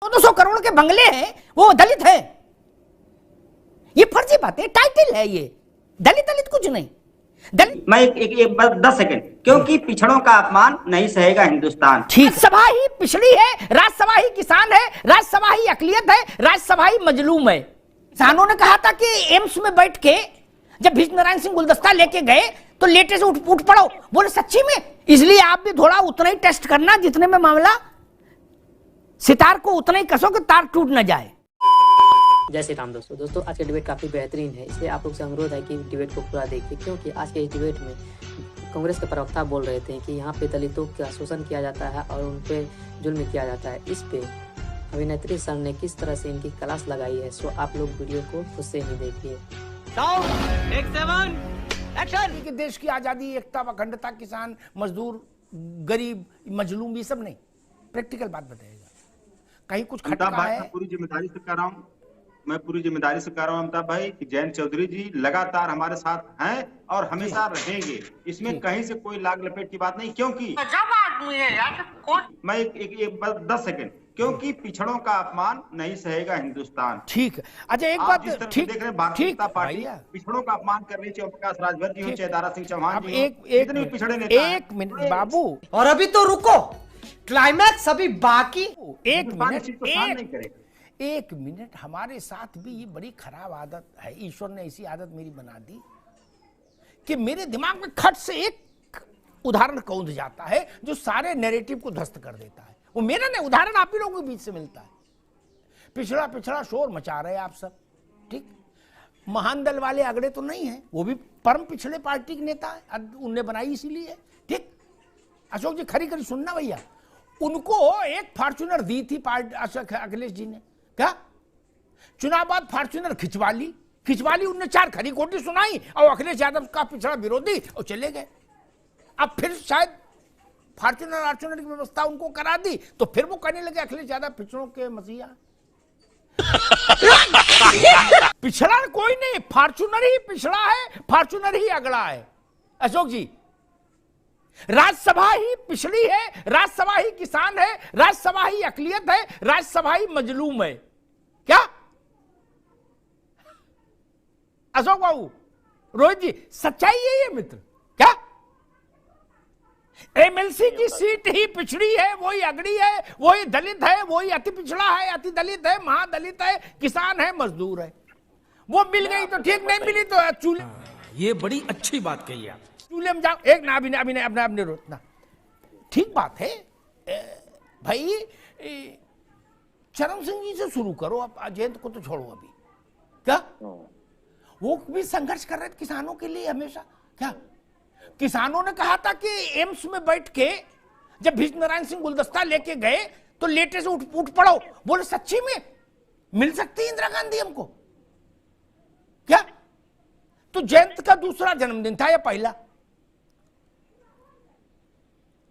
200 करोड़ के बंगले हैं, वो दलित है। ये फर्जी बात है, टाइटल है ये। दलित दलित कुछ नहीं। मैं एक 10 सेकंड, क्योंकि पिछड़ों का अपमान नहीं सहेगा हिंदुस्तान। ठीक, सभा ही पिछड़ी है, राज्यसभा ही किसान है, राज्यसभा ही अकलियत है, राज्यसभा ही मजलूम है। किसानों ने कहा था कि एम्स में बैठ के जब भीष्म नारायण सिंह गुलदस्ता लेके गए तो लेटे से उठ पड़ो। बोले सच्ची में? इसलिए आप भी थोड़ा उतना ही टेस्ट करना जितने में मामला, सितार को उतना ही कसो कि तार टूट न जाए। जय श्री राम दोस्तों, आज का डिबेट काफी बेहतरीन है, इसलिए आप लोग से अनुरोध है कि डिबेट को पूरा देखिए, क्योंकि आज के इस डिबेट में कांग्रेस के प्रवक्ता बोल रहे थे कि यहाँ पे दलितों का शोषण किया जाता है और उन पे जुल्म किया जाता है। इस पे अभिनेत्री सर ने किस तरह से इनकी क्लास लगाई है, सो आप लोग वीडियो को खुद से ही देखिए। कि देश की आजादी, एकता, अखंडता, किसान, मजदूर, गरीब, मजलूम, ये सब नहीं, प्रैक्टिकल बात बताएगा। कहीं कुछ खटका है। मैं पूरी जिम्मेदारी से कह रहा हूँ अमिताभ भाई कि जयंत चौधरी जी लगातार हमारे साथ हैं और हमेशा रहेंगे। इसमें कहीं से कोई लाग लपेट की बात नहीं, क्योंकि आदमी है यार। मैं एक 10 सेकंड, क्योंकि पिछड़ों का अपमान नहीं सहेगा हिंदुस्तान। ठीक है। अच्छा एक बात, ठीक देख रहे हैं, भारतीय जनता पार्टी पिछड़ों का अपमान कर रही है। प्रकाश राजभर जी हो, चाहे दारा सिंह चौहान जी, एक पिछड़े नेता। एक मिनट बाबू, और अभी तो रुको, क्लाइमैक्स अभी बाकी। एक मिनट, हमारे साथ भी ये बड़ी खराब आदत है। ईश्वर ने ऐसी आदत मेरी बना दी कि मेरे दिमाग में खट से एक उदाहरण कौंध जाता है जो सारे नैरेटिव को ध्वस्त कर देता है। वो मेरा नहीं, उदाहरण आप ही लोगों के बीच से मिलता है। पिछड़ा पिछड़ा शोर मचा रहे आप सब, ठीक। महान दल वाले अगड़े तो नहीं है, वो भी परम पिछड़े पार्टी के नेता है, उनने बनाई इसीलिए, ठीक। अशोक जी खरी खरी सुनना भैया, उनको एक फॉर्च्यूनर दी थी अखिलेश जी ने, क्या चुनाव बाद फॉर्च्यूनर खिंचवा ली, उनने 4 खरी खोटी सुनाई और अखिलेश यादव का पिछड़ा विरोधी और चले गए। अब फिर शायद फॉर्च्यूनर की व्यवस्था उनको करा दी तो फिर वो कहने लगे अखिलेश यादव पिछड़ों के मसीहा। पिछड़ा कोई नहीं, फॉर्च्यूनर ही पिछड़ा है, फॉर्च्यूनर ही अगड़ा है। अशोक जी, राज्यसभा ही पिछड़ी है, राज्यसभा ही किसान है, राज्यसभा ही अकलियत है, राज्यसभा ही मजलूम है। क्या अशोक बाबू, रोहित जी, सच्चाई है ये मित्र? क्या एमएलसी की सीट ही पिछड़ी है, वही अगड़ी है, वही दलित है, वही अति पिछड़ा है, अति दलित है, महादलित है, किसान है, मजदूर है। वो मिल गई तो ठीक, नहीं मिली तो चूल्हे। ये बड़ी अच्छी बात कही आप। चूल्हे में जाओ, एक ना अभी अपने रोकना, ठीक बात है भाई। चरण सिंह जी से शुरू करो, अब जयंत को तो छोड़ो अभी। क्या वो भी संघर्ष कर रहे थे किसानों के लिए हमेशा? क्या किसानों ने कहा था कि एम्स में बैठ के जब भीष्म नारायण सिंह गुलदस्ता लेके गए तो लेटे से उठ पड़ो। बोले सच्ची में मिल सकती है इंदिरा गांधी हमको? क्या तो जयंत का दूसरा जन्मदिन था या पहला?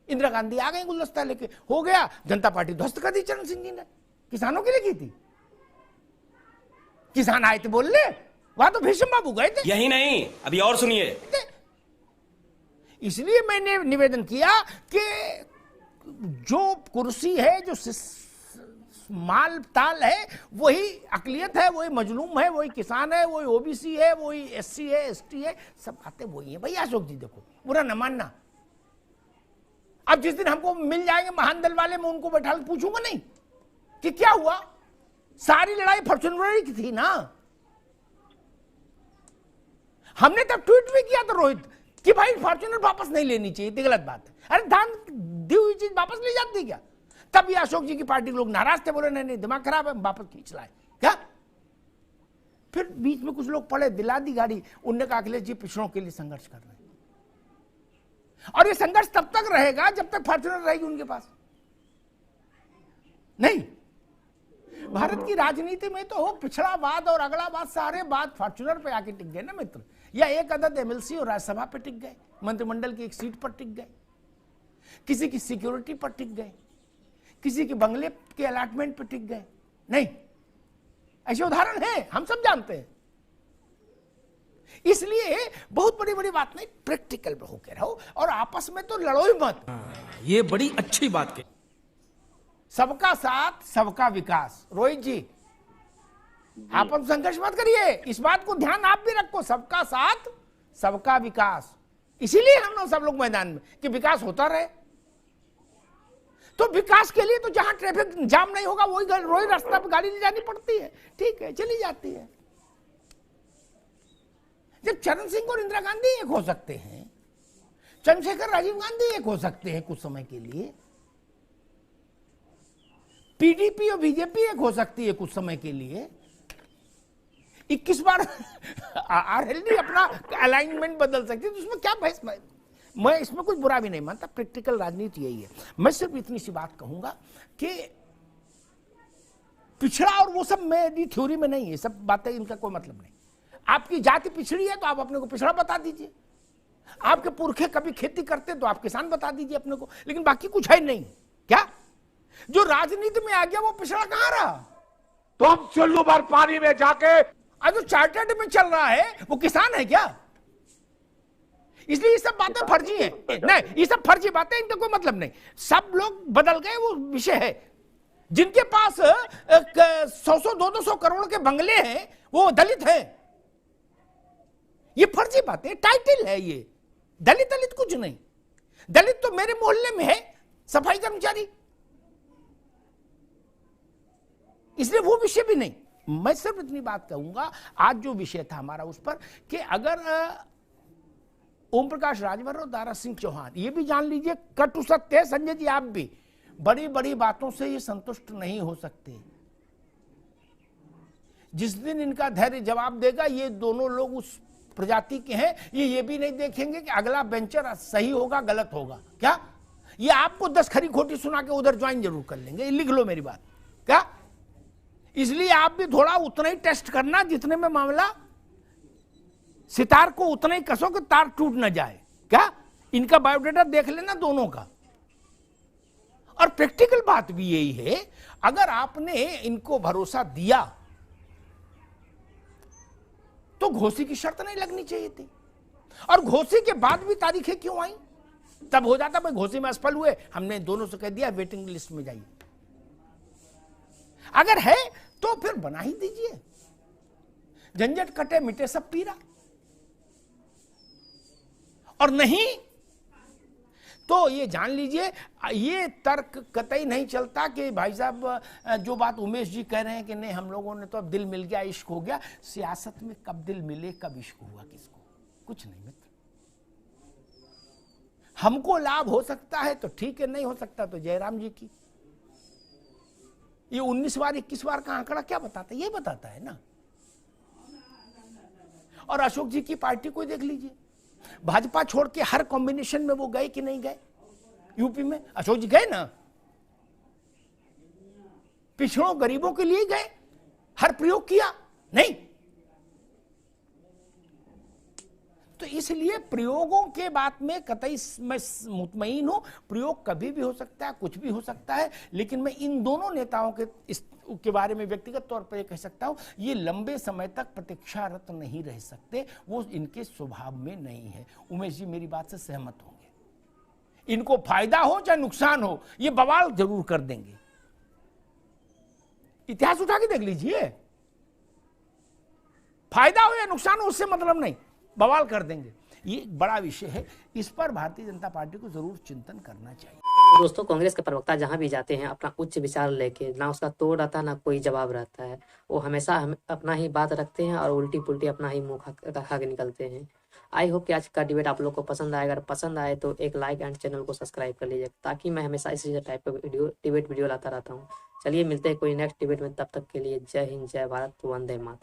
इंदिरा गांधी आ गई गुलदस्ता लेके, हो गया, जनता पार्टी ध्वस्त कर दी चरण सिंह जी ने। किसानों के लिए की थी, किसान आए थे बोलने, वहां तो भीष्म बाबू गए थे। यही नहीं, अभी और सुनिए। इसलिए मैंने निवेदन किया कि जो कुर्सी है, जो माल ताल है, वही अकलियत है, वही मजलूम है, वही किसान है, वही ओबीसी है, वही एससी है, एसटी है, सब बातें वही है। भैया अशोक जी देखो, बुरा न मानना। अब जिस दिन हमको मिल जाएंगे महान दल वाले, मैं उनको बैठा पूछूंगा नहीं कि क्या हुआ, सारी लड़ाई फॉर्च्यूनर की थी ना। हमने तब ट्वीट भी किया था रोहित कि भाई फॉर्च्यूनर वापस नहीं लेनी चाहिए थी, गलत बात है। अरे दान दी हुई चीज वापस ले जाती क्या? तब ये अशोक जी की पार्टी के लोग नाराज थे, बोले नहीं दिमाग खराब है, वापस खींच लाए। क्या फिर बीच में कुछ लोग पड़े, दिला दी गाड़ी, उनने कहा अखिलेश जी पिछड़ों के लिए संघर्ष कर रहे हैं, और ये संघर्ष तब तक रहेगा जब तक फॉर्च्यूनर रहेगी उनके पास। नहीं, भारत की राजनीति में तो हो पिछड़ावाद और अगड़ावाद, सारे बात फॉर्च्यूनर पे आके टिक गए ना मित्र, या एक अदद एमएलसी और राज्यसभा पे टिक गए, मंत्रिमंडल की एक सीट पर टिक गए, किसी की सिक्योरिटी पर टिक गए, किसी के बंगले के अलॉटमेंट पर टिक गए। नहीं, ऐसे उदाहरण हैं, हम सब जानते हैं। इसलिए बहुत बड़ी बड़ी बात नहीं, प्रैक्टिकल होकर रहो और आपस में तो लड़ो ही मत। ये बड़ी अच्छी बात कही। सबका साथ सबका विकास। रोहित जी आप हम संघर्ष मत करिए, इस बात को ध्यान आप भी रखो, सबका साथ सबका विकास। इसीलिए हम लोग सब लोग मैदान में कि विकास होता रहे। तो विकास के लिए तो जहां ट्रैफिक जाम नहीं होगा वही रास्ता पे गाड़ी ले जानी पड़ती है, ठीक है, चली जाती है। जब चरण सिंह और इंदिरा गांधी एक हो सकते हैं, चंद्रशेखर राजीव गांधी एक हो सकते हैं कुछ समय के लिए, पीडीपी और बीजेपी एक हो सकती है कुछ समय के लिए, 21 बार आरएलडी अपना अलाइनमेंट बदल सकती है, तो उसमें क्या बहस। मैं इसमें कुछ बुरा भी नहीं मानता, प्रैक्टिकल राजनीति यही है। मैं सिर्फ इतनी सी बात कहूंगा कि पिछड़ा और वो सब मेरी थ्योरी में नहीं है, सब बातें, इनका कोई मतलब नहीं। आपकी जाति पिछड़ी है तो आप अपने को पिछड़ा बता दीजिए, आपके पुरखे कभी खेती करते तो आप किसान बता दीजिए अपने को, लेकिन बाकी कुछ है नहीं। क्या जो राजनीति में आ गया वो पिछड़ा कहां रहा? तो हम चुल्लू भर पानी में जाके, जो चार्टर्ड में चल रहा है वो किसान है क्या? इसलिए ये सब बातें फर्जी हैं। नहीं, ये सब फर्जी बातें, इनका कोई मतलब नहीं। सब लोग बदल गए, वो विषय है। जिनके पास 100-100, 200 करोड़ के बंगले हैं वो दलित हैं। ये फर्जी बातें, टाइटल है ये। दलित कुछ नहीं। दलित तो मेरे मोहल्ले में है, सफाई कर्मचारी, इसलिए वो विषय भी नहीं। मैं सिर्फ इतनी बात कहूंगा, आज जो विषय था हमारा उस पर, कि अगर ओम प्रकाश राजभर और दारा सिंह चौहान, ये भी जान लीजिए कटु सत्य है, संजय जी आप भी, बड़ी बड़ी बातों से ये संतुष्ट नहीं हो सकते। जिस दिन इनका धैर्य जवाब देगा, ये दोनों लोग उस प्रजाति के हैं, ये भी नहीं देखेंगे कि अगला वेंचर सही होगा गलत होगा। क्या ये आपको 10 खरी खोटी सुना के उधर ज्वाइन जरूर कर लेंगे, लिख लो मेरी बात। क्या इसलिए आप भी थोड़ा उतना ही टेस्ट करना जितने में मामला, सितार को उतना ही कसो कि तार टूट ना जाए। क्या इनका बायोडाटा देख लेना दोनों का। और प्रैक्टिकल बात भी यही है, अगर आपने इनको भरोसा दिया तो घोषी की शर्त नहीं लगनी चाहिए थी। और घोषी के बाद भी तारीखें क्यों आई? तब हो जाता भाई घोषी में असफल हुए, हमने दोनों से कह दिया वेटिंग लिस्ट में जाइए। अगर है तो फिर बना ही दीजिए, झंझट कटे मिटे सब पीरा। और नहीं तो ये जान लीजिए, ये तर्क कतई नहीं चलता कि भाई साहब जो बात उमेश जी कह रहे हैं कि नहीं हम लोगों ने तो अब दिल मिल गया, इश्क हो गया। सियासत में कब दिल मिले, कब इश्क हुआ किसको? कुछ नहीं मित्र। हमको लाभ हो सकता है तो ठीक है, नहीं हो सकता तो जयराम जी की। ये 19 बार 21 बार का आंकड़ा क्या बताता है? ये बताता है ना। और अशोक जी की पार्टी को देख लीजिए, भाजपा छोड़ के हर कॉम्बिनेशन में वो गए कि नहीं गए? यूपी में अशोक जी गए ना, पिछड़ों गरीबों के लिए गए, हर प्रयोग किया नहीं। तो इसलिए प्रयोगों के बात में कतई मैं मुतमईन हूं, प्रयोग कभी भी हो सकता है, कुछ भी हो सकता है। लेकिन मैं इन दोनों नेताओं के बारे में व्यक्तिगत तौर पर कह सकता हूं, ये लंबे समय तक प्रतीक्षारत नहीं रह सकते, वो इनके स्वभाव में नहीं है। उमेश जी मेरी बात से सहमत होंगे। इनको फायदा हो चाहे नुकसान हो, ये बवाल जरूर कर देंगे। इतिहास उठा के देख लीजिए, फायदा हो या नुकसान हो उससे मतलब नहीं, बवाल कर देंगे। ये एक बड़ा विषय है, इस पर भारतीय जनता पार्टी को जरूर चिंतन करना चाहिए। दोस्तों, कांग्रेस के प्रवक्ता जहां भी जाते हैं अपना उच्च विचार लेके, ना उसका तोड़ रहता ना कोई जवाब रहता है। वो हमेशा अपना ही बात रखते हैं और उल्टी पुल्टी अपना ही मुंह खा के निकलते हैं। आई होप कि आज का डिबेट आप लोग को पसंद आएगा। अगर पसंद आए तो एक लाइक एंड चैनल को सब्सक्राइब कर लीजिए, ताकि मैं हमेशा इसी टाइप का डिबेट वीडियो लाता रहता हूँ। चलिए मिलते हैं कोई नेक्स्ट डिबेट में, तब तक के लिए जय हिंद, जय भारत, वंदे मातरम।